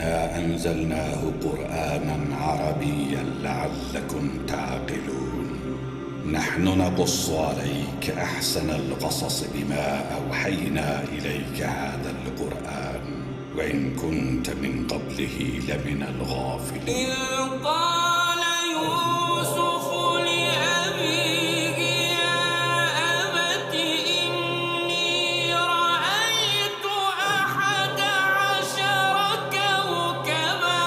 إنا أنزلناه قرآنا عربيا لعلكم تعقلون نحن نقص عليك أحسن القصص بما أوحينا إليك هذا القرآن وإن كنت من قبله لمن الغافلين إذ قال يوسف لأبيه يا أبت إني رأيت 11 كوكبا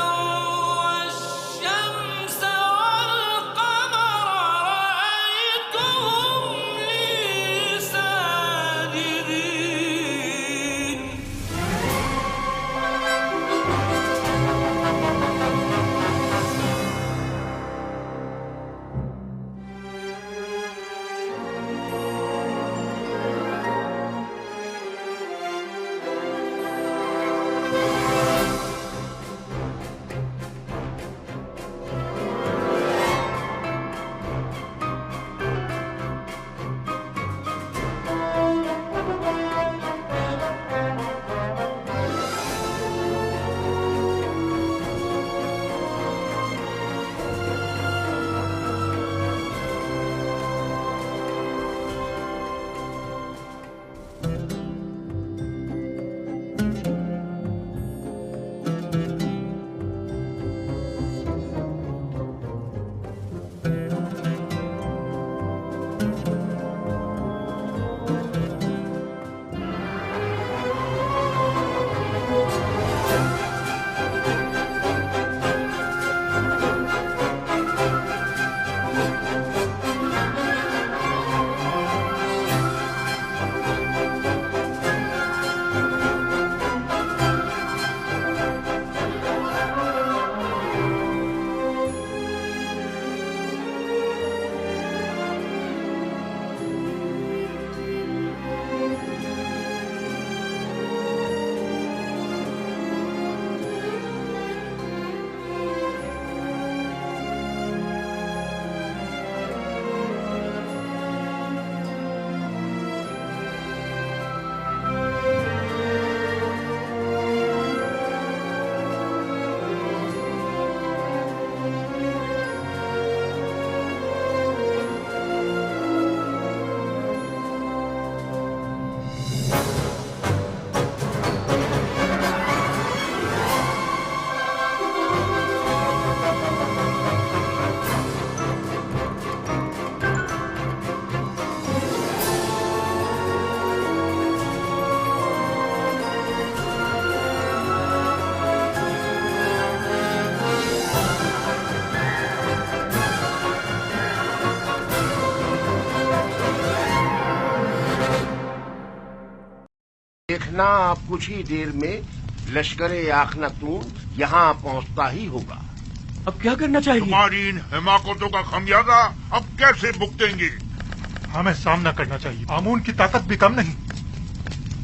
والشمس والقمر رأيتهم لي ساجدين. देखना आप कुछ ही देर में लश्कर याखनतून यहाँ पहुँचता ही होगा। अब क्या करना चाहिए? तुम्हारी इन हिमाकतों का खमियाजा अब कैसे भुगतेंगे? हमें सामना करना चाहिए। आमून की ताकत भी कम नहीं।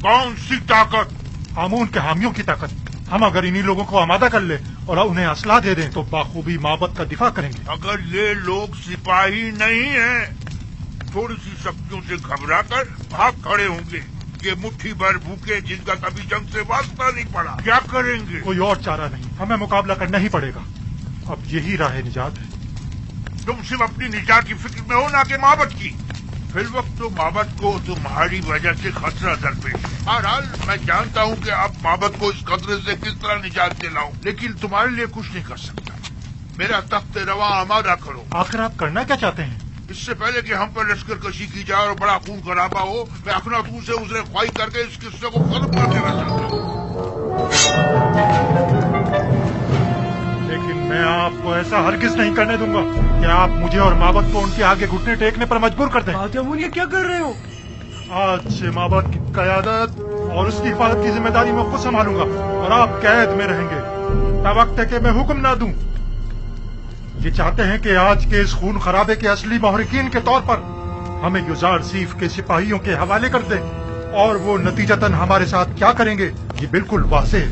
कौन सी ताकत? आमून के हामियों की ताकत। हम अगर इन्हीं लोगों को आमादा कर ले और उन्हें असला दे दें तो बाखूबी माबद का दिफा करेंगे। अगर ये लोग सिपाही नहीं हैं, थोड़ी सी शक्तियों से घबराकर भाग खड़े होंगे। ये मुट्ठी भर भूखे जिनका कभी जंग से वास्ता नहीं पड़ा, क्या करेंगे? कोई और चारा नहीं, हमें मुकाबला करना ही पड़ेगा। अब यही राह निजात है। तुम सिर्फ अपनी निजात की फिक्र में हो, ना कि माबद की। फिर वक्त तो माबद को तुम्हारी वजह से खतरा दरपेश है। बहरहाल मैं जानता हूँ कि आप माबद को इस खतरे से किस तरह निजात दिलाऊं, लेकिन तुम्हारे लिए कुछ नहीं कर सकता। मेरा तख्त रवा आमादा करो। आखिर आप करना क्या चाहते हैं? इससे पहले कि हम पर लश्कर कशी की जाए और बड़ा खून खराबा हो, मैं अखनातून से उजरे ख्वाही करके इस किस्से को खत्म कर देना चाहता हूँ। लेकिन मैं आपको ऐसा हरगिज नहीं करने दूंगा कि आप मुझे और माबद को उनके आगे घुटने टेकने पर मजबूर कर दें। आमून ये क्या कर रहे हो? आज से माबद की कयादत और उसकी हिफाजत की जिम्मेदारी मैं खुद संभालूंगा और आप कैद में रहेंगे तब वक्त है कि मैं हुक्म ना दूं। ये चाहते हैं कि आज के इस खून खराबे के असली महरिकीन के तौर पर हमें युजार सीफ के सिपाहियों के हवाले कर दें, और वो नतीजतन हमारे साथ क्या करेंगे ये बिल्कुल वाज़ेह है।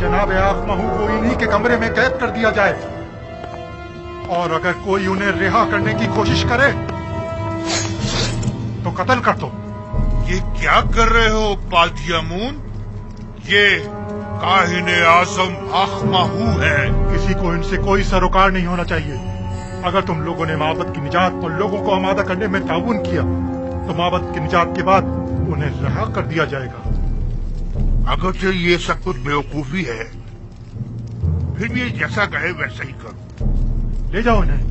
जनाब आख महू को इन्हीं के कमरे में कैद कर दिया जाए, और अगर कोई उन्हें रिहा करने की कोशिश करे तो कत्ल कर दो। ये क्या कर रहे हो पातियामून? یہ کاہن اعظم اخماہو ہے. کسی کو ان سے کوئی سروکار نہیں ہونا چاہیے. اگر تم لوگوں نے معبد کی نجات اور لوگوں کو آمادہ کرنے میں تعاون کیا تو معبد کی نجات کے بعد انہیں رہا کر دیا جائے گا. اگرچہ یہ سب کچھ بیوقوفی ہے، پھر بھی جیسا کہے ویسا ہی کرو. لے جاؤ انہیں.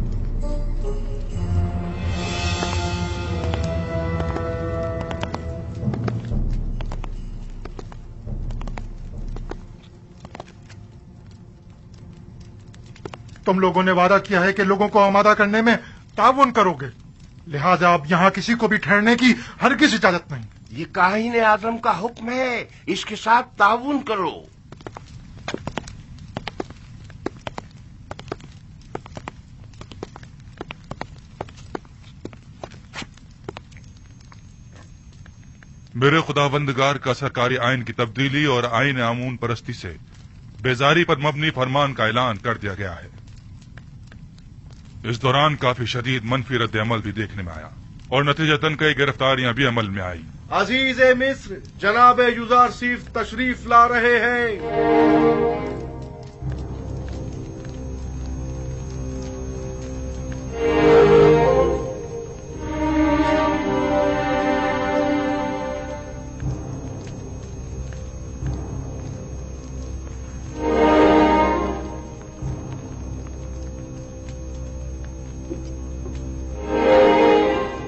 تم لوگوں نے وعدہ کیا ہے کہ لوگوں کو آمادہ کرنے میں تعاون کرو گے، لہذا اب یہاں کسی کو بھی ٹھہرنے کی ہرگز اجازت نہیں. یہ کاہن اعظم کا حکم ہے، اس کے ساتھ تعاون کرو. میرے خداوندگار کا سرکاری آئین کی تبدیلی اور آئین آمون پرستی سے بیزاری پر مبنی فرمان کا اعلان کر دیا گیا ہے. اس دوران کافی شدید منفی رد عمل بھی دیکھنے میں آیا اور نتیجتاً کئی گرفتاریاں بھی عمل میں آئی. عزیز مصر جناب یوزارسیف تشریف لا رہے ہیں.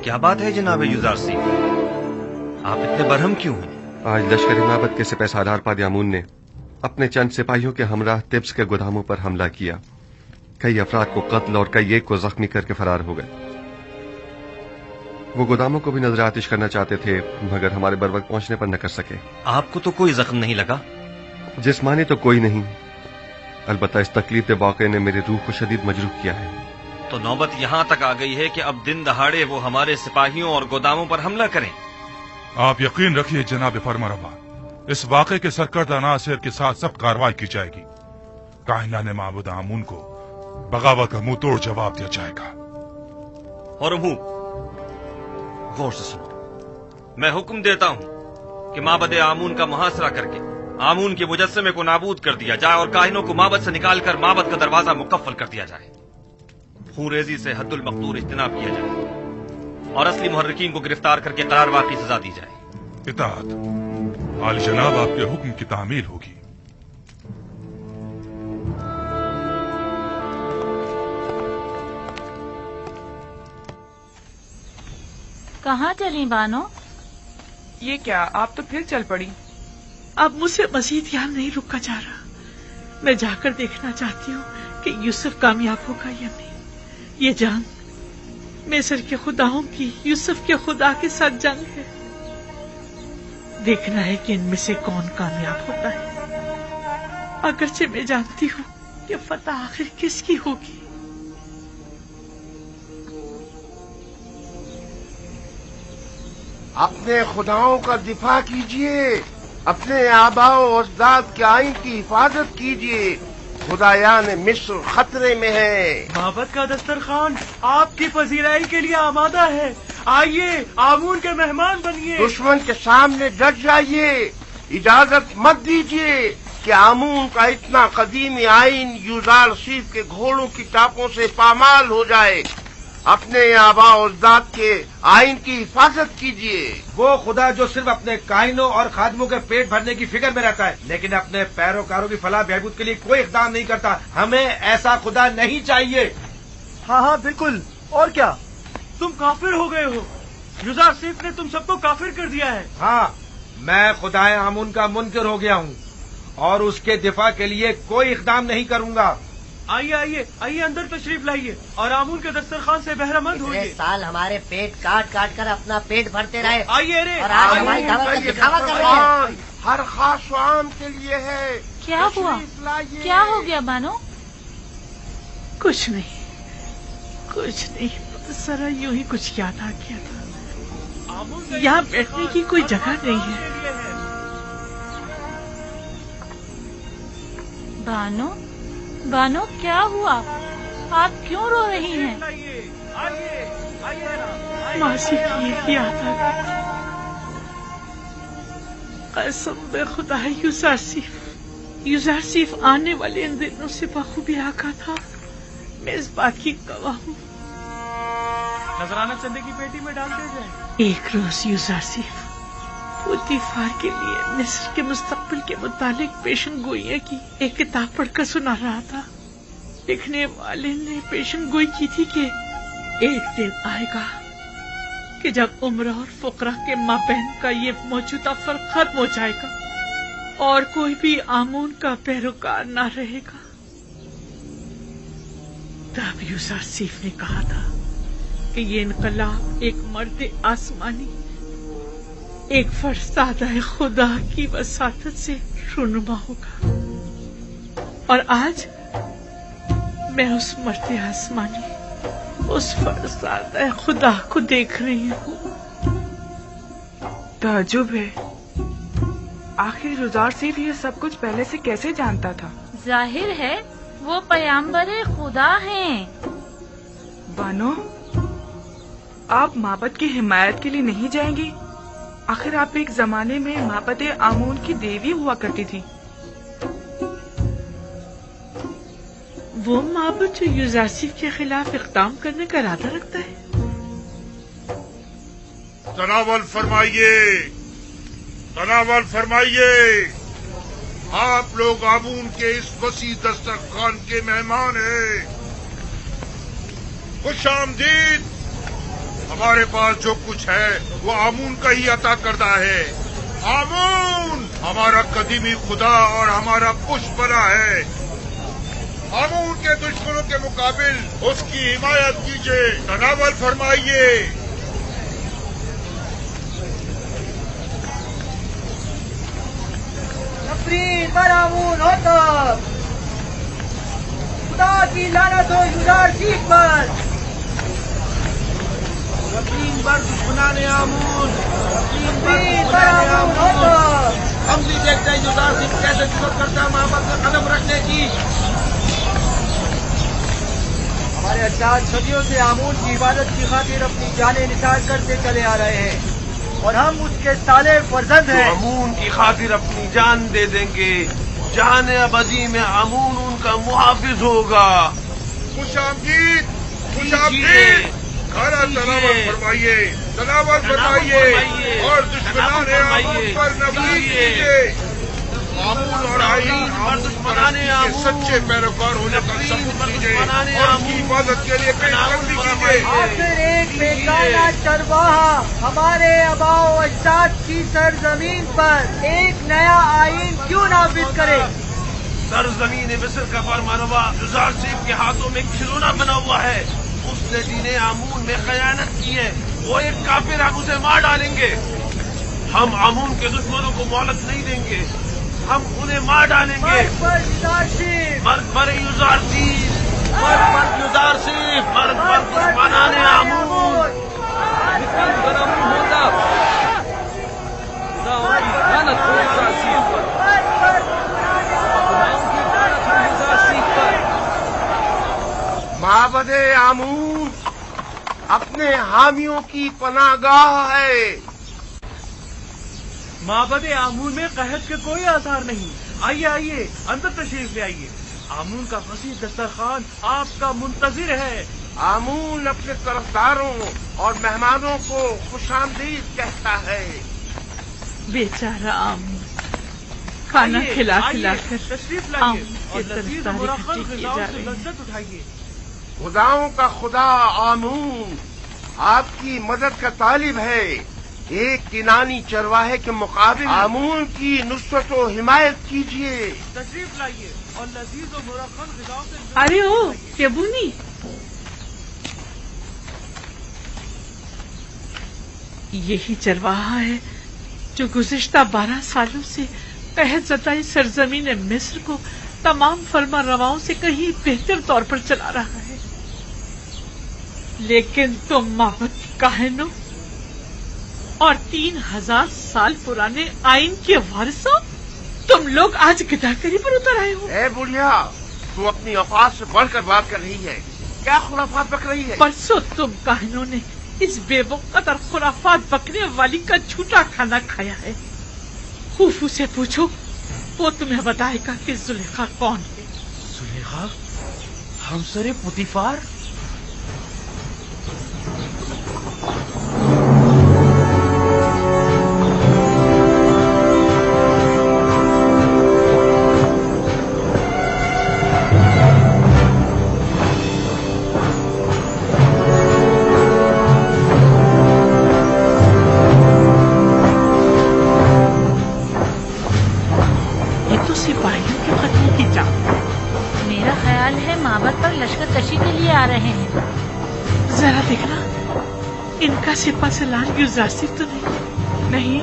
کیا بات ہے جناب یوزارسیف، آپ اتنے برہم کیوں ہیں؟ آج لشکری معبد کے سپہ سالار پادیامون نے اپنے چند سپاہیوں کے ہمراہ طبس کے گوداموں پر حملہ کیا. کئی افراد کو قتل اور کئی ایک کو زخمی کر کے فرار ہو گئے. وہ گوداموں کو بھی نظر آتش کرنا چاہتے تھے مگر ہمارے بر وقت پہنچنے پر نہ کر سکے. آپ کو تو کوئی زخم نہیں لگا؟ جسمانی تو کوئی نہیں، البتہ اس تکلیف دہ واقعے نے میری روح کو شدید مجروح کیا ہے. تو نوبت یہاں تک آ گئی ہے کہ اب دن دہاڑے وہ ہمارے سپاہیوں اور گوداموں پر حملہ کریں. آپ یقین رکھیے جناب فرمانروا، اس واقعے کے سرکردہ ناصر کے ساتھ سخت کارروائی کی جائے گی. کاہنان معبد آمون کو بغاوت کا منہ توڑ جواب دیا جائے گا. اور غور سے سنو، میں حکم دیتا ہوں کہ معبد آمون کا محاصرہ کر کے آمون کے مجسمے کو نابود کر دیا جائے اور کاہنوں کو معبد سے نکال کر معبد کا دروازہ مقفل کر دیا جائے. خون ریزی سے حد المقدور اجتناب کیا جائے اور اصلی محرکین کو گرفتار کر کے قرار واقعی سزا دی جائے. اطاعت. عالی جناب آپ کے حکم کی تعمیل ہوگی. کہاں چلی بانو؟ یہ کیا، آپ تو پھر چل پڑی؟ اب مجھ سے مزید یہاں نہیں رکا جا رہا. میں جا کر دیکھنا چاہتی ہوں کہ یوسف کامیاب ہوگا یا نہیں. یہ جنگ مصر کے خداؤں کی یوسف کے خدا کے ساتھ جنگ ہے. دیکھنا ہے کہ ان میں سے کون کامیاب ہوتا ہے. اگرچہ میں جانتی ہوں کہ فتح آخر کس کی ہوگی. اپنے خداؤں کا دفاع کیجیے، اپنے آباء و اجداد کے آئین کی حفاظت کیجیے. خدایان مصر خطرے میں ہے. معبد کا دسترخوان آپ کی پذیرائی کے لیے آمادہ ہے. آئیے آمون کے مہمان بنیے. دشمن کے سامنے ڈٹ جائیے. اجازت مت دیجیے کہ آمون کا اتنا قدیمی آئین یوزارسیف کے گھوڑوں کی ٹاپوں سے پامال ہو جائے. اپنے آباء و اجداد کے آئین کی حفاظت کیجیے. وہ خدا جو صرف اپنے کائنوں اور خادموں کے پیٹ بھرنے کی فکر میں رہتا ہے لیکن اپنے پیروکاروں کی فلاح بہبود کے لیے کوئی اقدام نہیں کرتا، ہمیں ایسا خدا نہیں چاہیے. ہاں بالکل. اور کیا، تم کافر ہو گئے ہو. یوزارسیف نے تم سب کو کافر کر دیا ہے. ہاں، میں خدائے آمون کا منکر ہو گیا ہوں اور اس کے دفاع کے لیے کوئی اقدام نہیں کروں گا. آئیے آئیے آئیے اندر تشریف لائیے اور آمون کے دسترخوان سے بہرہ مند ہوئیے. سال ہمارے پیٹ کاٹ کاٹ کر اپنا پیٹ بھرتے رہے. آئیے رے اور آج ہماری دعوت کا دکھاوا کر رہے ہیں. ہر خاص و عام کے لیے ہے. کیا ہوا؟ کیا ہو گیا بانو؟ کچھ نہیں ذرا یوں ہی کچھ یاد آ گیا تھا. یہاں بیٹھنے کی کوئی جگہ نہیں ہے. بانو کیا ہوا؟ آپ کیوں رو رہی ہیں؟ ماسی کی یاد آ گئی. قسم بے خدا ہے یوزارسیف آنے والے ان دنوں سے بخوبی آگاہ تھا. میں اس بات کی گواہ ہوں. نذرانہ چندے کی پیٹی میں ڈال دیا جائے. ایک روز یوزارسیف پوتیفار کے لیے مصر کے مستقبل کے متعلق پیشن گوئیاں کی ایک کتاب پڑھ کر سنا رہا تھا. لکھنے والے نے پیشن گوئی کی تھی کہ ایک دن آئے گا کہ جب عمرہ اور فقراء کے مابین کا یہ موجودہ فرق ختم ہو جائے گا اور کوئی بھی آمون کا پیروکار نہ رہے گا. تب یوزارسیف نے کہا تھا کہ یہ انقلاب ایک مرد آسمانی، ایک فرزادہ خدا کی وساطت سے رونما ہوگا. اور آج میں اس مرد آسمانی، اس فرزادہ خدا کو دیکھ رہی ہوں. تعجب ہے، آخر یوزارسیف یہ سب کچھ پہلے سے کیسے جانتا تھا؟ ظاہر ہے وہ پیامبر خدا ہیں. بانو، آپ معبد کی حمایت کے لیے نہیں جائیں گی؟ آخر آپ ایک زمانے میں معبد آمون کی دیوی ہوا کرتی تھی. وہ معبد جو یوزارسیف کے خلاف اقدام کرنے کا ارادہ رکھتا ہے. تناول فرمائیے، تناول فرمائیے. آپ لوگ آمون کے اس وسیع دسترخوان کے مہمان ہیں. خوش آمدید. ہمارے پاس جو کچھ ہے وہ آمون کا ہی عطا کردہ ہے. آمون ہمارا قدیمی خدا اور ہمارا پشپنا ہے. آمون کے دشمنوں کے مقابل اس کی حمایت کیجیے. تناول فرمائیے. نفرین پر آمون ہوتا، خدا کی لعنت ہو یوزارسیف پر. نفرین پر دشمنان آمون، نفرین پر نفرین پر دشمنان آمون آمون. ہوتا. ہم بھی دیکھتے ہیں یوزارسیف کیسے جرأت کرتا ہے معبد میں قدم رکھنے کی. ہمارے اجداد صدیوں سے آمون کی عبادت کی خاطر اپنی جانیں نثار کرتے چلے آ رہے ہیں اور ہم اس کے صالح فرزند ہیں. آمون کی خاطر اپنی جان دے دیں گے. جان ابدی میں آمون ان کا محافظ ہوگا. خوش آمدید، خوش آمدید. کھانا تناول فرمائیے، تناول فرمائیے اور دشمنان آمون پر نفرین کیجیے. آمون اور آئین آمون کے سچے پیروکار ہونے کا ثبوت دیجیے اور اس کی حفاظت کے لیے پیش قدمی کیجیے. آخر ایک بیگانہ چرواہا ہمارے آباء و اجداد کی سرزمین پر ایک نیا آئین کیوں نافذ کرے؟ سرزمین مصر کا فرمانروا یوزارسیف کے ہاتھوں میں کھلونا بنا ہوا ہے. اس نے دین آمون میں خیانت کی ہے. وہ ایک کافر ہم اسے مار ڈالیں گے. ہم آمون کے دشمنوں کو مہلت نہیں دیں گے. ہم انہیں مار ڈالیں گے. مرگ پر یوزارسیف، مرگ پر یوزارسیف، مرگ پر یوزارسیف، مرگ پر دشمنان آمون. معبد آمون اپنے حامیوں کی پناہ گاہ ہے. معبد آمون میں قحط کے کوئی آثار نہیں. آئیے آئیے، اندر تشریف لے آئیے. آمون کا وسیع دسترخوان آپ کا منتظر ہے. آمون اپنے طرفداروں اور مہمانوں کو خوش آمدید کہتا ہے. بیچارہ آمون کھانا کھلا کھلا آئیے، کر تشریف لائیے آمون اور کی لذیذ طرفداری مرخص کرتی کی غذاؤں جا سے رہی ہے. لذت اٹھائیے. خداؤں کا خدا آمون آپ کی مدد کا طالب ہے. ایک کنانی چرواہے کے مقابل آمون کی نصرت و حمایت کیجیے. تشریف لائیے اور لذیذ و مرخص غذاؤں سے لذت ارے او اٹھائیے. یبونی، یہی چرواہا ہے جو گزشتہ 12 سالوں سے قحط زدہ سرزمین مصر کو تمام فرما رواؤں سے کہیں بہتر طور پر چلا رہا ہے. لیکن تم معبد کاہنوں اور 3000 سال پرانے آئین کے وارثوں، تم لوگ آج گداگری پر اتر آئے ہو. اے بڑھیا، تو اپنی اوقات سے بڑھ کر بات کر رہی ہے. کیا خرافات بک رہی ہے؟ پرسوں تم کاہنوں نے اس بے وقت اور خرافات بکنے والی کا جھوٹا کھانا کھایا ہے. फूफू से पूछो, वो तुम्हें बताएगा कि जुलेखा कौन है। जुलेखा हमसरे पुतिफार? मेरा ख्याल है माबद पर लश्कर कशी के लिए आ रहे हैं। जरा देखना, इनका सिपा सलार युजासिफ तो नहीं,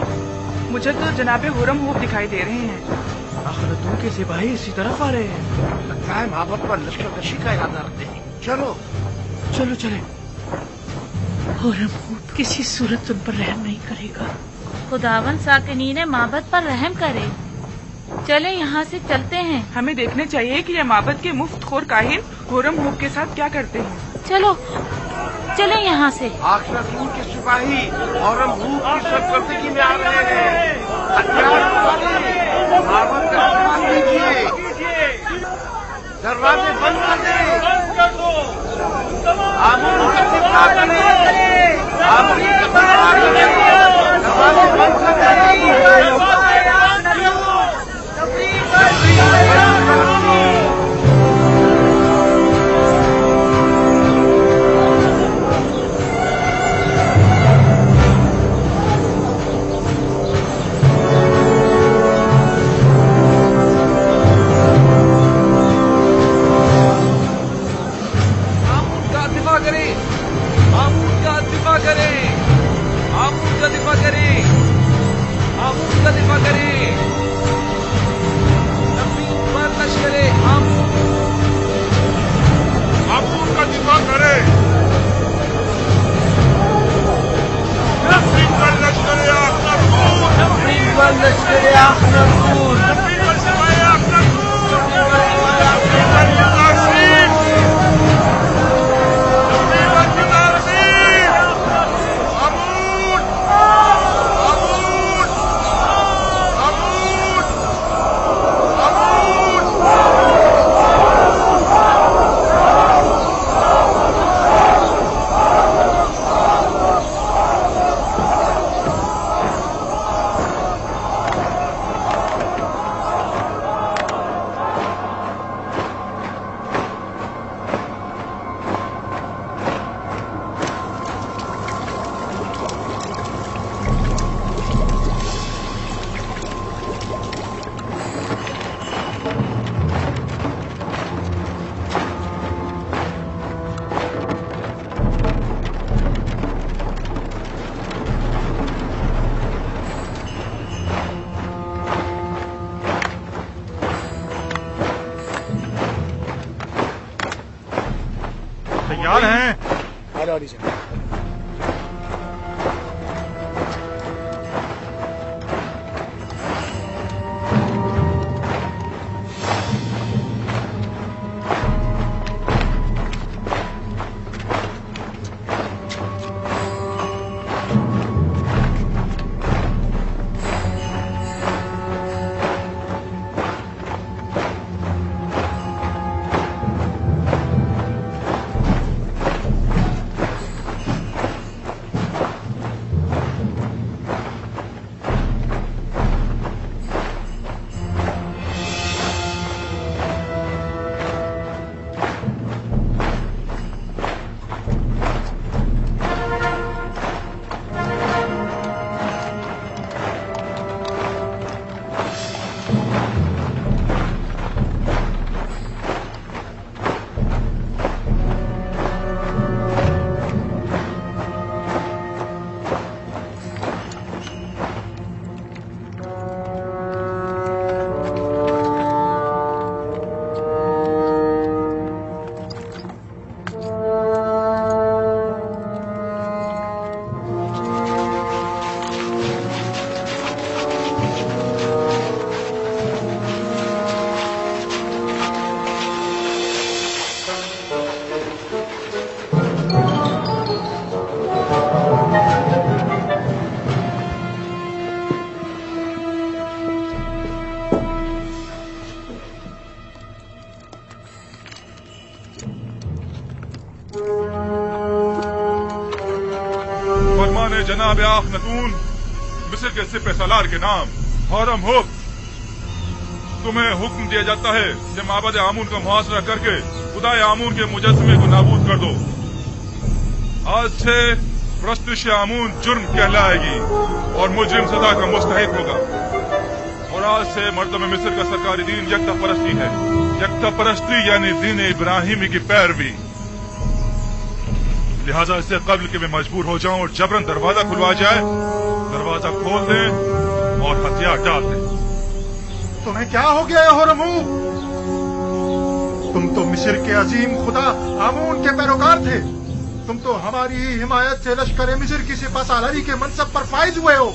मुझे तो जनाबे हुरम हूब दिखाई दे रहे हैं। आखिरतों के सिपाही इसी तरफ आ रहे हैं। लगता है माबद पर लश्कर कशी का इरादा रखते हैं। चलो चलो चले। हुरम हूब किसी सूरत उन पर रहम नहीं करेगा। खुदावन साकिनीन माबद पर रहम करे। चले यहाँ से चलते हैं। हमें देखने चाहिए कि ये माबद के मुफ्तखोर काहिन हुरम हूब के साथ क्या करते हैं। चलो चले यहाँ से। आखिरतों के सिपाही हुरम हूब की सरकर्दगी में आ रहे हैं। हथियार उठाइए, माबद का सामान लीजिए, दरवाजे बंद कर दो, आमून का दिफा करें, आमून का दिफा करें, दरवाजे बंद कर दो। तैयार हैं? जनाब आखनतून मिस्र के सिपह सालार के नाम हौरम हुक तुम्हें हुक्म दिया जाता है कि माबद आमून का मुहासरा करके खुदाए आमून के मुजस्समे को नाबूद कर दो। आज से प्रस्तुश आमून जुर्म कहलाएगी और मुजरिम सजा का मुस्तहिक होगा। और आज से मर्दम मिस्र का सरकारी दीन यकता परस्ती है। यकता परस्ती यानी दीन इब्राहिमी की पैरवी। लिहाजा इससे कब्ल के मैं मजबूर हो जाऊं और जबरन दरवाजा खुलवा जाए, दरवाजा खोल दें और हथियार डाल दें। तुम्हें क्या हो गया होरमू? तुम तो मिस्र के अजीम खुदा आमून के पैरोकार थे। तुम तो हमारी ही हिमायत से लश्कर मिस्र की सिपा सालारी के मनसब पर फाइज हुए हो।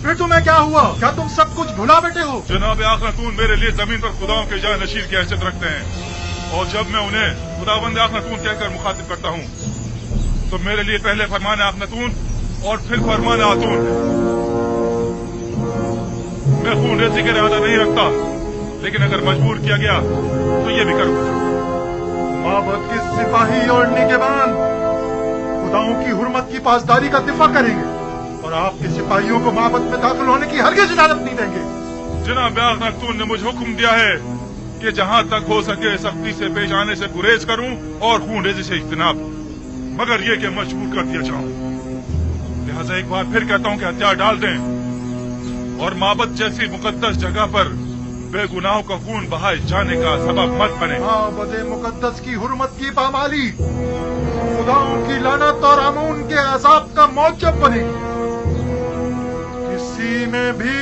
फिर तुम्हें क्या हुआ? क्या तुम सब कुछ भुला बैठे हो? जनाब आखनतून मेरे लिए जमीन पर खुदाओं के जान नशीर की हैसियत रखते हैं और जब मैं उन्हें खुदावंद आखनतून कहकर मुखातिब करता हूँ तो मेरे लिए पहले फरमान आखनतून और फिर फरमान आतून है। मैं खून रेजी का इरादा नहीं रखता, लेकिन अगर मजबूर किया गया तो ये भी करूंगा। माबद के सिपाही और निगहबान खुदाओं की हुर्मत की पासदारी का दिफा करेंगे और आपके सिपाहियों को माबद में दाखिल होने की हरगिज़ इजाजत नहीं देंगे। जनाब आखनतून ने मुझे हुक्म दिया है कि जहां तक हो सके सख्ती से पेश आने से गुरेज करूं और खून रेजी से इज्तनाब, मगर ये कि मजबूर कर दिया जाऊं। लिहाजा एक बार फिर कहता हूं कि हथियार डाल दें और माबद जैसी मुकद्दस जगह पर बेगुनाहों का खून बहाए जाने का सबब मत बने। माबद मुकद्दस की हुर्मत की पामाली खुदाओं की लानत और आमून के अजाब का मौजब बने। किसी में भी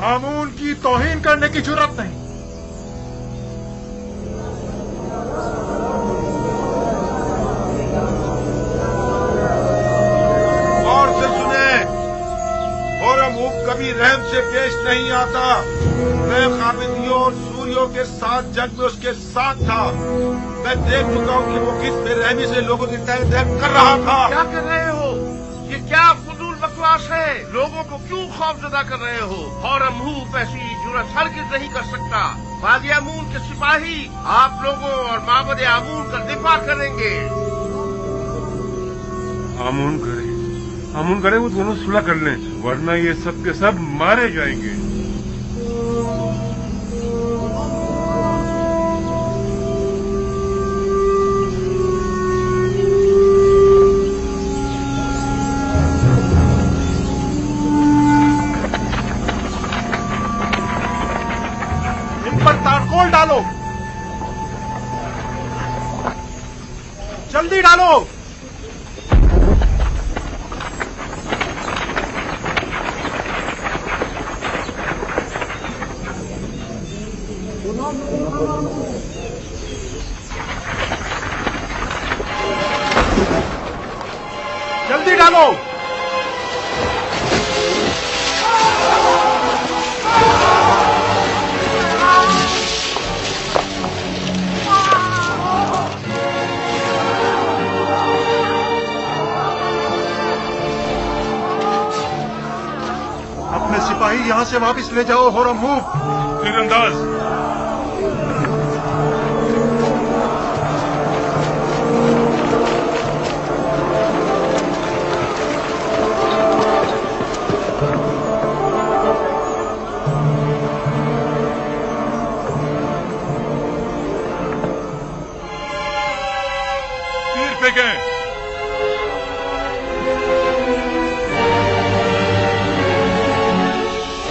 आमून की तौहीन करने की जुर्रत नहीं। कभी रहम से पेश नहीं आता। मैं काबिदियों और सूरियों के साथ जंग में उसके साथ था। मैं देख चुका हूँ कि वो किस बेरहमी से लोगों की तय कर रहा था। क्या कर रहे हो? ये क्या फजूल बकवास है? लोगों को क्यों खौफजदा कर रहे हो? हौरम हुक ऐसी जुर्रत हरगिज़ नहीं कर सकता। वादी आमून के सिपाही आप लोगों और माबद आमून का दिफा करेंगे। आमून करे वो दोनों सुलह कर लें, वरना ये सब के सब मारे जाएंगे। इन पर तारकोल डालो, जल्दी डालो। जल्दी डालो। अपने सिपाही यहां से वापस ले जाओ होरम हुक। तीरंदाज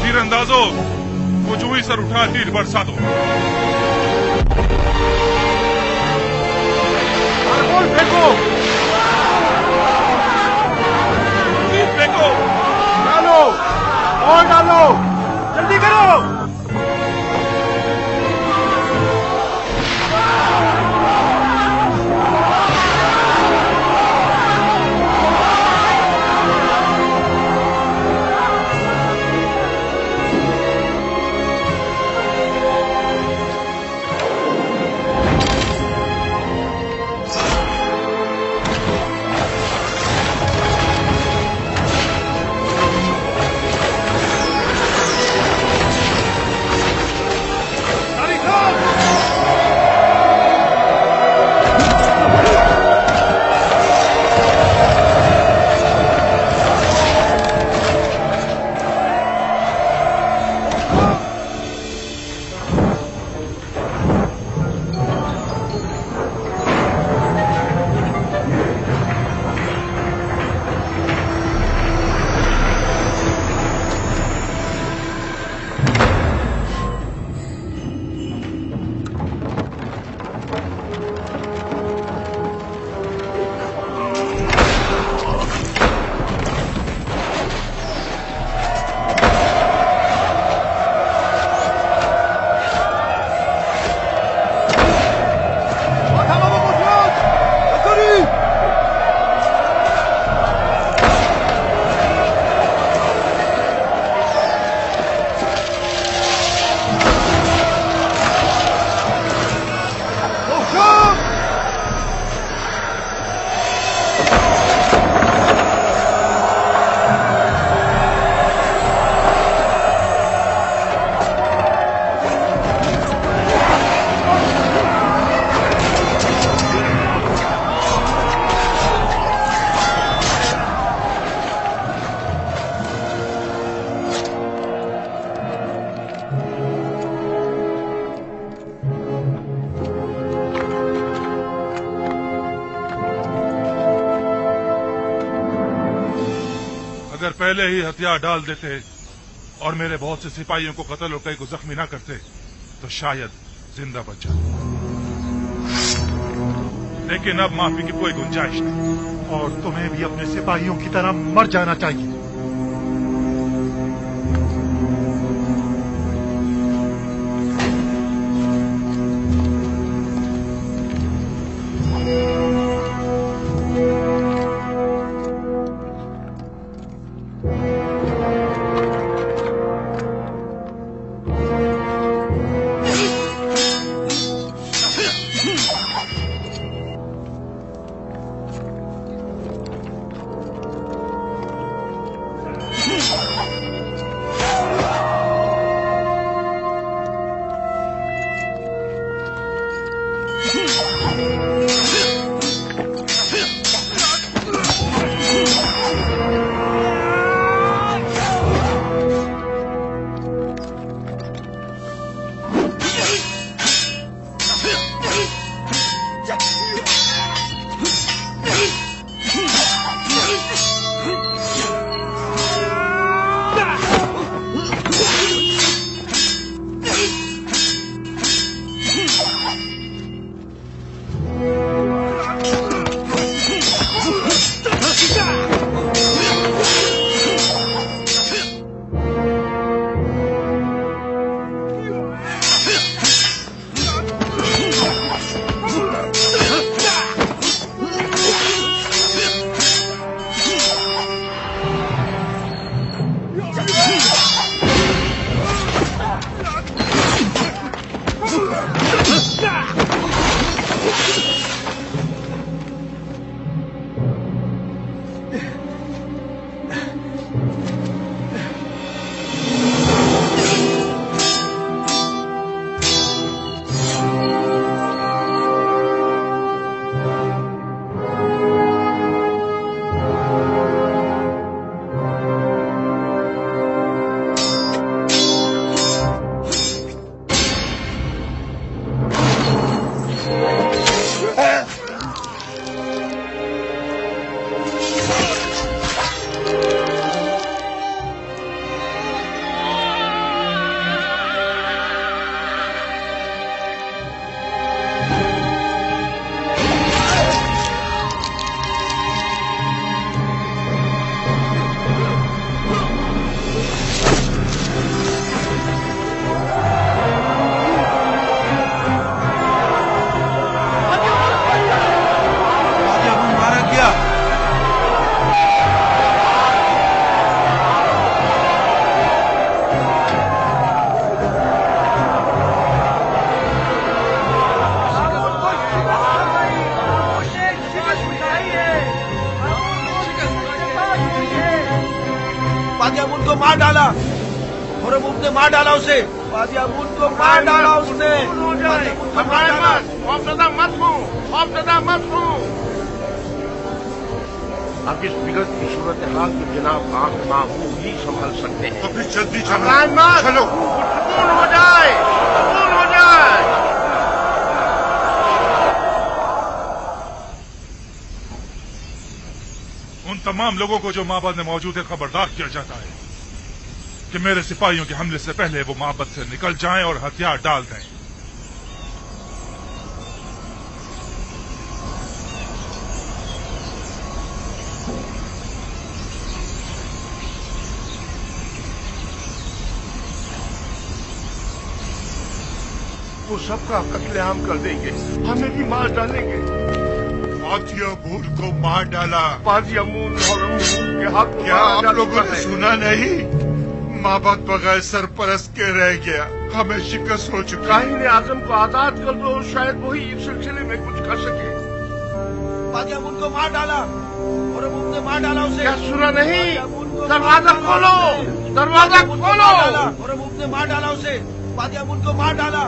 तीरंदाजों वो जुई सर उठा तीर बरसा दो। फेंको, तीर फेंको, डालो और डालो, जल्दी करो। पहले ही हथियार डाल देते और मेरे बहुत से सिपाहियों को कत्ल और कई को जख्मी ना करते तो शायद जिंदा बच जाता। लेकिन अब माफी की कोई गुंजाइश नहीं। और तुम्हें भी अपने सिपाहियों की तरह मर जाना चाहिए। बादियामुन को मार डाला, होरमुम ने मार डाला उसे। बादियामुन को मार डाला उसने। अब इस बिगड़ती सूरत हाल को जनाब आंख मामूल ही संभल सकते हैं। तो फिर जल्दी चलो, सुकून हो जाए, सुकून हो जाए। उन तमाम लोगों को जो माबद में मौजूद है खबरदार किया जाता है कि मेरे सिपाहियों के हमले से पहले वो माबद से निकल जाएं और हथियार डाल दें। वो सबका कत्लेआम कर देंगे, हमें भी मार डालेंगे। बादियामुन को मार डाला। बादियामुन के हक क्या आप लोगों ने सुना नहीं? माबद बगैर सरपरस्त के रह गया, हमें शिकस्त हो चुकी। काहिन आजम को आजाद कर दो, शायद वही इस सिलसिले में कुछ कर सके। बादियामुन को मार डाला, होरमुम ने मार डाला उसे। क्या सुना नहीं? दरवाजा खोलो, दरवाजा खोलो। होरमुम ने मार डाला उसे। बादियामुन को मार डाला।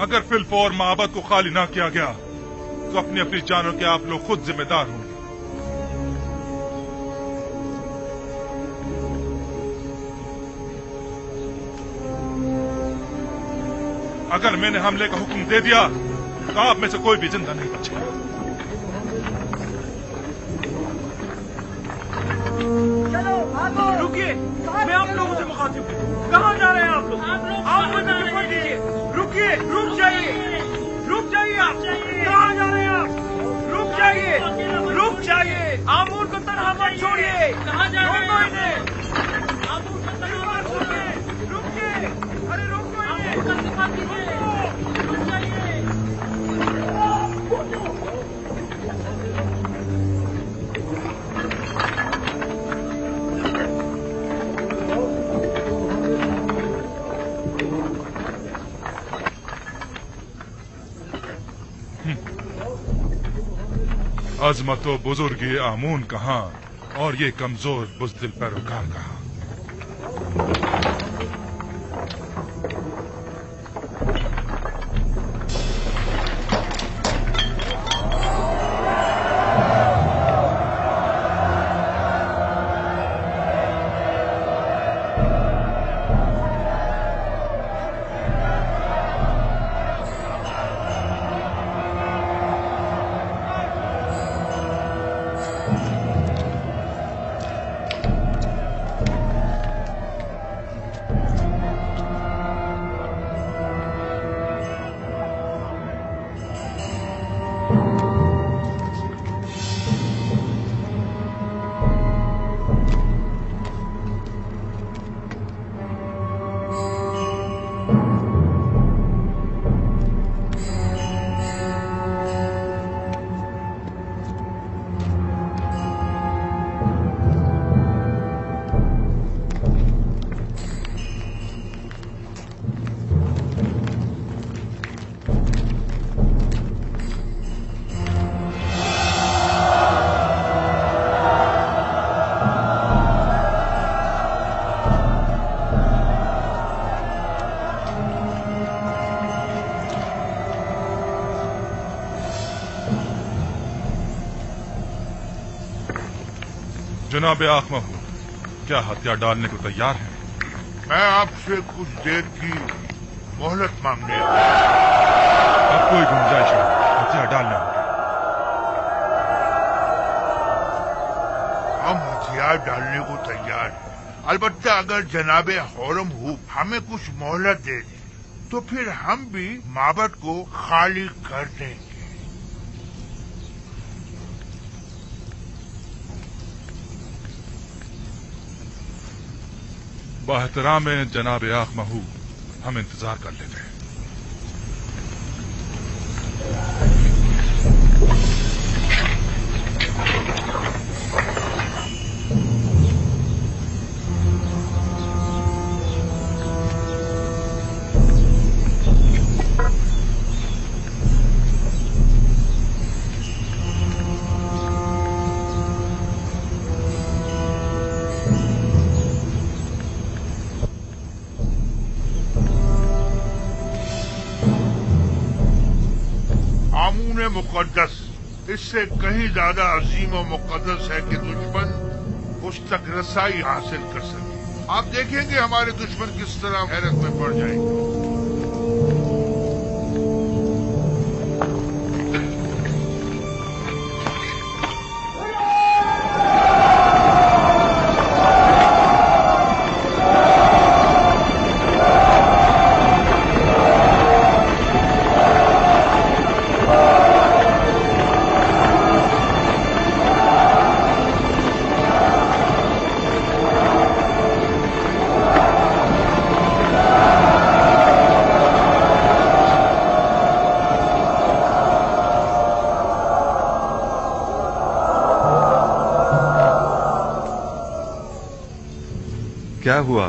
अगर फिलफौर माबद को खाली ना किया गया तो अपनी अपनी जानों के आप लोग खुद जिम्मेदार होंगे। अगर मैंने हमले का हुक्म दे दिया तो आप में से कोई भी जिंदा नहीं बचेगा। चलो भागो। रुकिए, मैं आप लोगों से मुखातिब हूँ। कहाँ जा रहे हैं आप लोग? आप मुझे ऊपर दीजिए। रुकिए, रुक जाइए, रुक जाइए आप। कहाँ जा रहे हैं आप? रुक जाइए, रुक जाइए। आमूर को तनहा मत छोड़िए। कहाँ जा रहे हैं? आमूर को तनहा मत छोड़िए। रुकिए, अरे रोको इन्हें। रुक जाइए। अजमत व बुजुर्ग आमून कहाँ और ये कमजोर बुज़दिल पैरोकार कहाँ? जनाब आख महू, क्या हथियार डालने को तैयार हैं? मैं आपसे कुछ देर की मोहलत मांगने आया। अब कोई गुंजाइश नहीं, हथियार डालने होंगे। हम हथियार डालने को तैयार हैं, अलबत्ता अगर जनाबे हौरम हूब हमें कुछ मोहलत दे दें तो फिर हम भी माबद को खाली कर देंगे। बाहतराम जनाब आख महू, हम इंतजार कर लेते हैं। मुकद्दस इससे कहीं ज्यादा अजीम और मुकद्दस है कि दुश्मन उस तक रसाई हासिल कर सके। आप देखेंगे हमारे दुश्मन किस तरह हैरत में पड़ जाएंगे। क्या हुआ?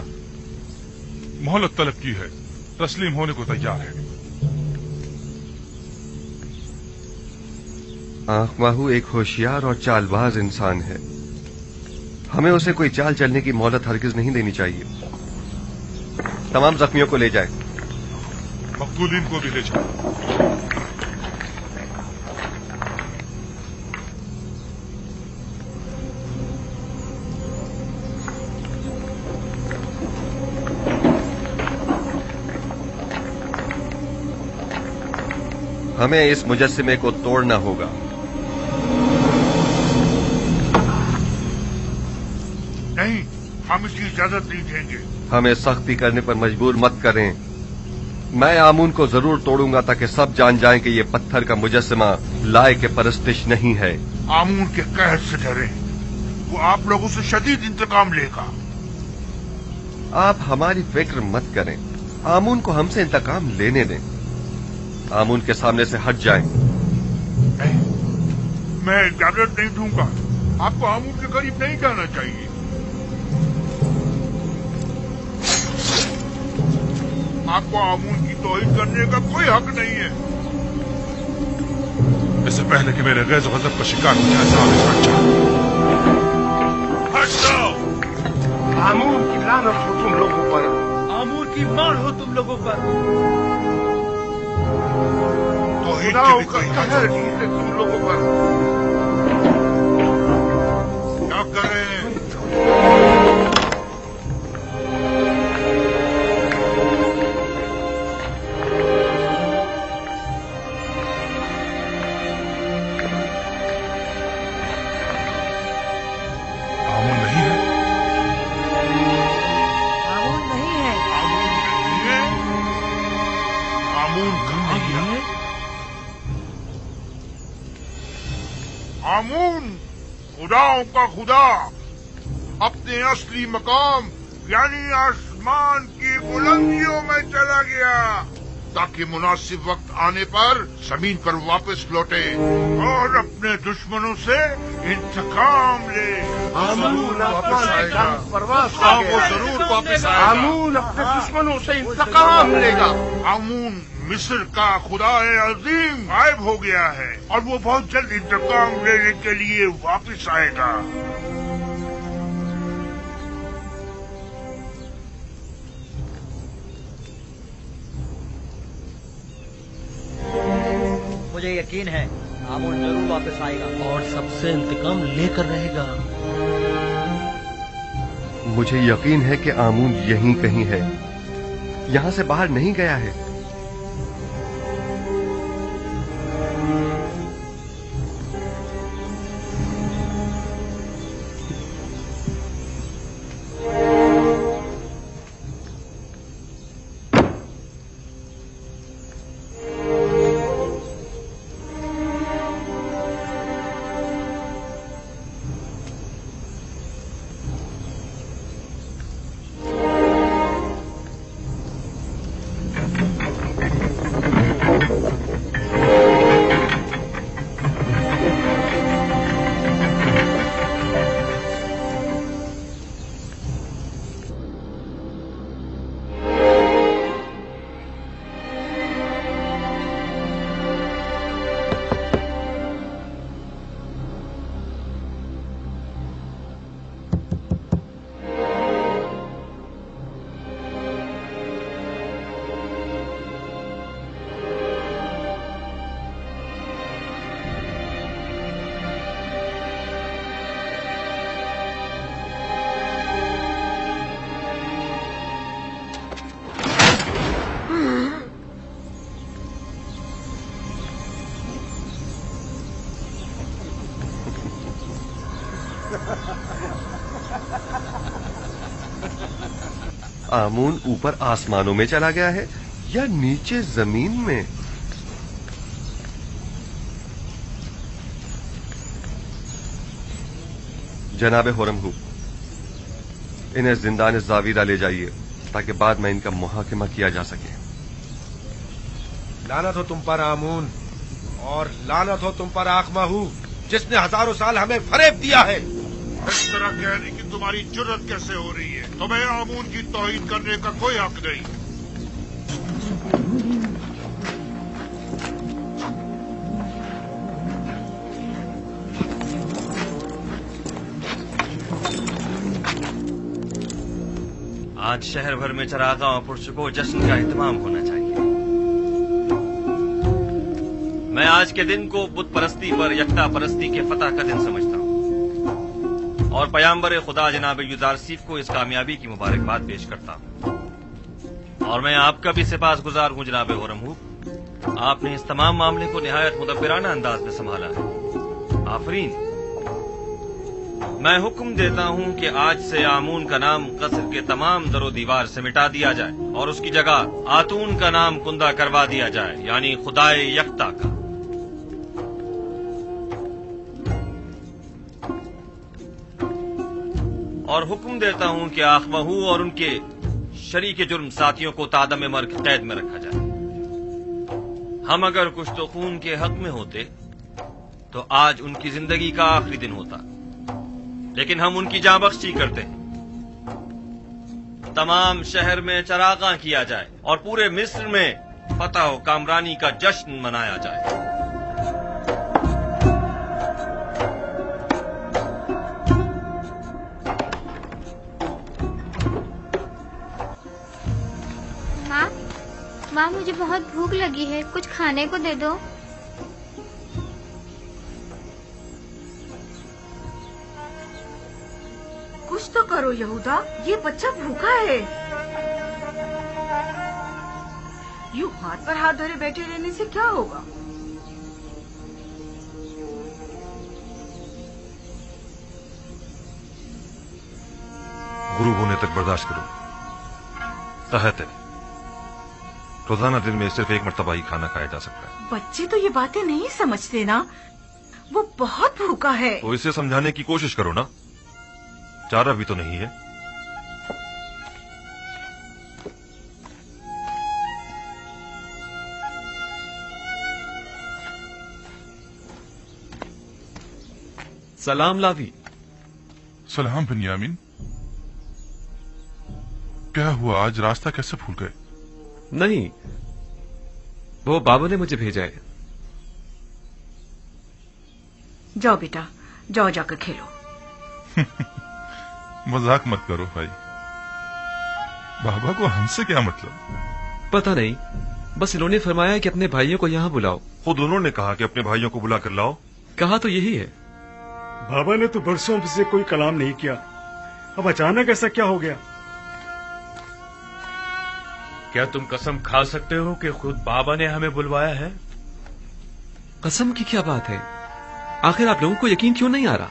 मोहलत तलब की है, तस्लीम होने को तैयार है। आख माहू एक होशियार और चालबाज इंसान है, हमें उसे कोई चाल चलने की मोहलत हरगिज नहीं देनी चाहिए। तमाम जख्मियों को ले जाए। मकतूलीन को भी ले जाए। हमें इस मुजस्सिमे को तोड़ना होगा। नहीं, हम इसकी इजाजत नहीं देंगे। हमें सख्ती करने पर मजबूर मत करें। मैं आमून को जरूर तोड़ूंगा ताकि सब जान जाएं कि ये पत्थर का मुजस्सिमा लाए के परस्तिश नहीं है। आमून के कहर से डरे, वो आप लोगों से शदीद इंतकाम लेगा। आप हमारी फिक्र मत करें, आमून को हमसे इंतकाम लेने दें। आमून के सामने से हट जाएं। नहीं, मैं इजाजत नहीं दूंगा। आपको आमून के करीब नहीं जाना चाहिए। आपको आमून की तौहीद करने का कोई हक नहीं है। इससे पहले कि मेरे गैज़ गज़ब का शिकार हो जाए, साहब इसका अच्छा हट जाओ। आमून की लानत हो तुम लोगों पर, आमून की मार हो तुम लोगों पर। तौहीद खुदाओं की भी का कोई कहर इजाजत है तुम लोगों पर। क्या करें? आमून नहीं है। आमून नहीं है। आमून कहाँ गया? आमून खुदाओं का खुदा अपने असली मकाम यानी आसमान की बुलंदियों में चला गया ताकि मुनासिब वक्त आने पर जमीन पर वापस लौटे और अपने दुश्मनों से इंतकाम ले। आमून वापस आएगा। परवास हाँ, कर वो गया। जरूर वापस आएगा। आमून अपने दुश्मनों से इंतकाम लेगा। आमून मिस्र का खुदाए अजीम गायब हो गया है और वो बहुत जल्द इंतकाम लेने के लिए वापस आएगा। मुझे यकीन है आमून जरूर वापस आएगा और सबसे इंतकाम लेकर रहेगा। मुझे यकीन है कि आमून यहीं कहीं है, यहां से बाहर नहीं गया है। आमून ऊपर आसमानों में चला गया है या नीचे जमीन में? जनाब हुरमहू, इन्हें जिंदान जावीरा ले जाइए ताकि बाद में इनका मुहाकिमा किया जा सके। लानत हो तुम पर आमून, और लानत हो तुम पर आखमाहू, जिसने हजारों साल हमें फरेब दिया है। इस तरह कहने की तुम्हारी जुर्रत कैसे हो रही है? तुम्हें आमून की तौहीद करने का कोई हक नहीं। आज शहर भर में चरागाह और पुरस्कों जश्न का एहतमाम होना चाहिए। मैं आज के दिन को बुत परस्ती पर यकता परस्ती के फतह का दिन समझता हूँ और पयाम्बर खुदा जनाब युजारसीफ को इस कामयाबी की मुबारकबाद पेश करता हूँ। और मैं आपका भी सिपासगुजार हूँ जनाब हुरमहू आपने इस तमाम मामले को निहायत मुदब्बिराना अंदाज में संभाला है। आफरीन। मैं हुक्म देता हूं कि आज से आमून का नाम कसर के तमाम दरो दीवार से मिटा दिया जाए और उसकी जगह आतून का नाम कुंदा करवा दिया जाए, यानी खुदाए यख्ता का। और हुक्म देता हूं कि आखमहू और उनके शरीके जुर्म साथियों को तादम मर्ग कैद में रखा जाए। हम अगर कुछ तो खून के हक में होते तो आज उनकी जिंदगी का आखिरी दिन होता, लेकिन हम उनकी जाँ बख्शी करते हैं। तमाम शहर में चरागां किया जाए और पूरे मिस्र में फतह व कामरानी का जश्न मनाया जाए। माँ, मुझे बहुत भूख लगी है, कुछ खाने को दे दो। कुछ तो करो यहूदा, ये बच्चा भूखा है। यूं हाथ पर हाथ धरे बैठे रहने से क्या होगा? गुरु होने तक बर्दाश्त करो। तहत है, रोजाना दिन में सिर्फ एक मर्तबा ही खाना खाया जा सकता है। बच्चे तो ये बातें नहीं समझते ना, वो बहुत भूखा है। तो इसे समझाने की कोशिश करो ना, चारा भी तो नहीं है। सलाम लावी। सलाम बिन्यामीन। क्या हुआ, आज रास्ता कैसे भूल गए? नहीं, वो बाबा ने मुझे भेजा है। जाओ बेटा, जाओ जाकर खेलो। मजाक मत करो भाई, बाबा को हमसे क्या मतलब? पता नहीं, बस इन्होंने फरमाया कि अपने भाइयों को यहाँ बुलाओ। खुद उन्होंने कहा कि अपने भाइयों को बुला कर लाओ। कहा तो यही है। बाबा ने तो बरसों से कोई कलाम नहीं किया, अब अचानक ऐसा क्या हो गया? क्या तुम कसम खा सकते हो कि खुद बाबा ने हमें बुलवाया है? कसम की क्या बात है? आखिर आप लोगों को यकीन क्यों नहीं आ रहा?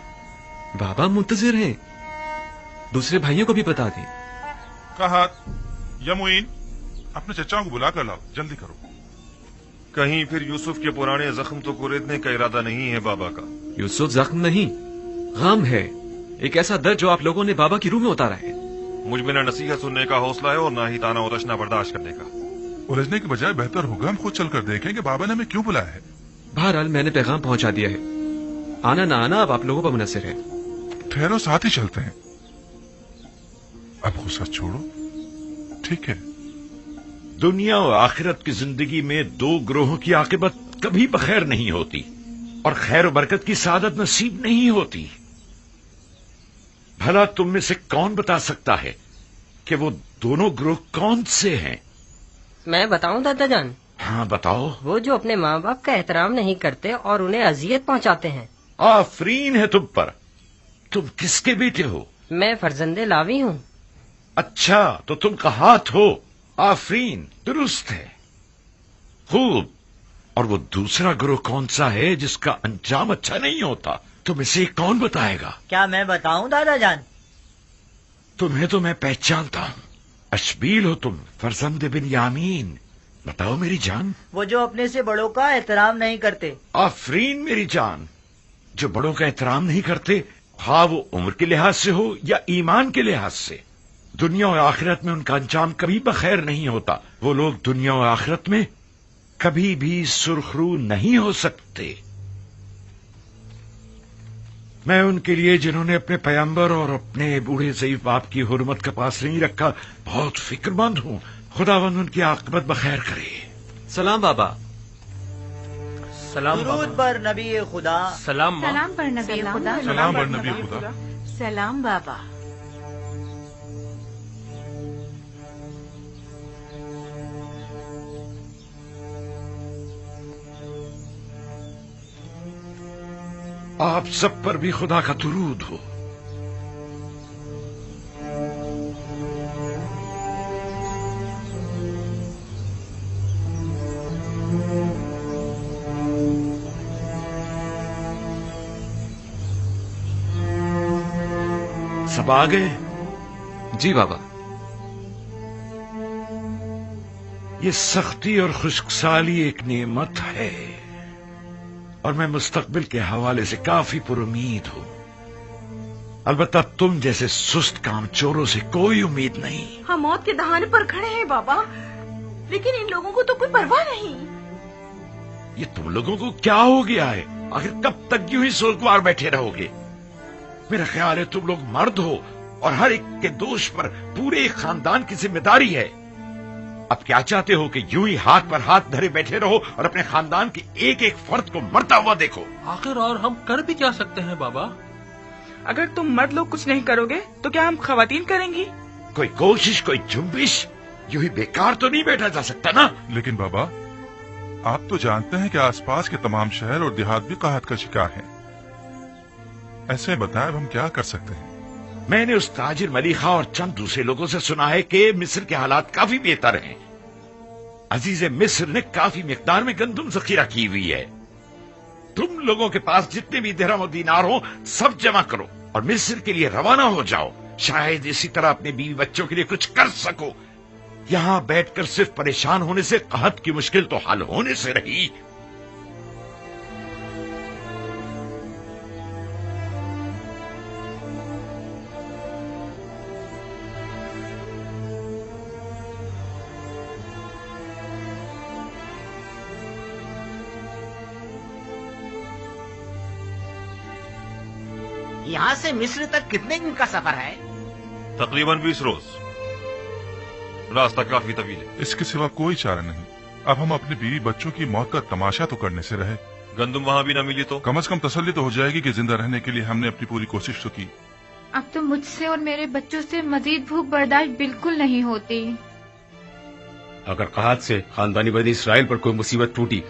बाबा मुंतजिर हैं, दूसरे भाइयों को भी बता दें। कहा यमुइन, अपने चचाओं को बुला कर लाओ, जल्दी करो। कहीं फिर यूसुफ के पुराने जख्म तो कुरेदने का इरादा नहीं है बाबा का? यूसुफ जख्म नहीं, गम है, एक ऐसा दर्द जो आप लोगों ने बाबा की रूह में उतारा है। मुझ में न नसीहत सुनने का हौसला है और ना ही ताना और तशना बर्दाश्त करने का। उलझने की बजाय बेहतर होगा हम खुद चलकर देखें कि बाबा ने हमें क्यों बुलाया है। बहरहाल मैंने पैगाम पहुंचा दिया है, आना ना आना अब आप लोगों पर मुनसिर है। ठहरो, साथ ही चलते हैं। अब गुस्सा छोड़ो, ठीक है? दुनिया और आखिरत की जिंदगी में दो ग्रोहों की आकिबत कभी बखैर नहीं होती और खैर और बरकत की सादत नसीब नहीं होती। भला तुम में से कौन बता सकता है कि वो दोनों ग्रोह कौन से हैं? मैं बताऊं दादा जान? हाँ बताओ। वो जो अपने माँ बाप का एहतराम नहीं करते और उन्हें अजियत पहुंचाते हैं। आफरीन है तुम पर। तुम किसके बेटे हो? मैं फर्जंदे लावी हूँ। अच्छा, तो तुम कहात हो। आफरीन, दुरुस्त है, खूब। और वो दूसरा ग्रोह कौन सा है जिसका अंजाम अच्छा नहीं होता? तुम इसे कौन बताएगा? क्या मैं बताऊं दादा जान? तुम्हें तो मैं पहचानता हूँ, अशबील हो तुम, फरजंद बिन यामीन। बताओ मेरी जान। वो जो अपने से बड़ों का एहतराम नहीं करते। आफरीन मेरी जान, जो बड़ों का एहतराम नहीं करते, हाँ वो उम्र के लिहाज से हो या ईमान के लिहाज से। दुनिया और आखिरत में उनका अंजाम कभी बखैर नहीं होता। वो लोग दुनिया और आखिरत में कभी भी सुरखरू नहीं हो सकते। मैं उनके लिए जिन्होंने अपने पैगंबर और अपने बूढ़े ज़ईफ बाप की हुर्मत का पास नहीं रखा बहुत फिक्रमंद हूँ। खुदावंद उनकी आकबत बखैर करे। सलाम बाबा। सलाम दुरूद पर नबी खुदा। सलाम सलाम पर नबी खुदा। सलाम पर नबी खुदा। सलाम बाबा। आप सब पर भी खुदा का दुरूद हो। सब आ गए? जी बाबा। ये सख्ती और खुशकसाली एक नेमत है और मैं मुस्तकबिल के हवाले से काफी पुरुमीद हूं। अलबत्ता तुम जैसे सुस्त कामचोरों से कोई उम्मीद नहीं। हम मौत के दहाने पर खड़े हैं बाबा, लेकिन इन लोगों को तो कोई परवाह नहीं। ये तुम लोगों को क्या हो गया है? आखिर कब तक यूं ही सोगवार बैठे रहोगे? मेरा ख्याल है तुम लोग मर्द हो और हर एक के दोष पर पूरे खानदान की जिम्मेदारी है। अब क्या चाहते हो कि यूं ही हाथ पर हाथ धरे बैठे रहो और अपने खानदान के एक एक फर्द को मरता हुआ देखो? आखिर और हम कर भी क्या सकते हैं बाबा? अगर तुम मर्द लोग कुछ नहीं करोगे तो क्या हम खवातीन करेंगी? कोई कोशिश, कोई जुम्बिश, यूं ही बेकार तो नहीं बैठा जा सकता ना। लेकिन बाबा, आप तो जानते हैं कि आसपास के तमाम शहर और देहात भी काहत का शिकार हैं। ऐसे बताएं अब हम क्या कर सकते हैं? मैंने उस ताजिर मलीखा और चंद दूसरे लोगों से सुना है कि मिस्र के हालात काफी बेहतर हैं। अजीज मिस्र ने काफी मिकदार में गंदम जखीरा की हुई है। तुम लोगों के पास जितने भी दिरहम और दीनार हो सब जमा करो और मिस्र के लिए रवाना हो जाओ। शायद इसी तरह अपने बीवी बच्चों के लिए कुछ कर सको। यहाँ बैठकर सिर्फ परेशान होने से कहत की मुश्किल तो हल होने से रही। यहाँ से मिस्र तक कितने दिन का सफर है? तकरीबन 20 रोज। रास्ता काफी तवील है। इसके सिवा कोई चारा नहीं। अब हम अपने बीवी बच्चों की मौत का तमाशा तो करने से रहे। गंदम वहाँ भी न मिली तो कम से कम तसल्ली तो हो जाएगी कि जिंदा रहने के लिए हमने अपनी पूरी कोशिश तो की। अब तो मुझसे और मेरे बच्चों से मजीद भूख बर्दाश्त बिल्कुल नहीं होती। अगर कहत से खानदानी बनी इसराइल पर कोई मुसीबत टूटी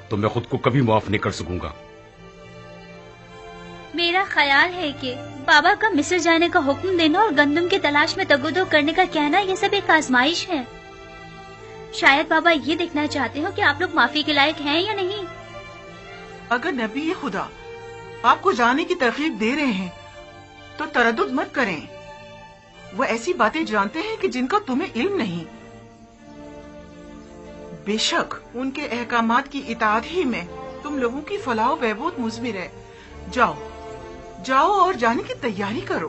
तो मैं खुद को कभी माफ नहीं कर सकूंगा। मेरा ख्याल है कि बाबा का मिस्र जाने का हुक्म देना और गंदम की तलाश में तगोदो करने का कहना ये सब एक आजमाइश है। शायद बाबा ये देखना चाहते हो कि आप लोग माफी के लायक हैं या नहीं। अगर नबी खुदा आपको जाने की तरकीब दे रहे हैं तो तरद्दुद मत करें। वो ऐसी बातें जानते हैं कि जिनका तुम्हें इल्म नहीं। बेशक उनके अहकामात की इताअत ही में तुम लोगों की फलाह बहबूद मुज़मिर है। जाओ जाओ और जाने की तैयारी करो।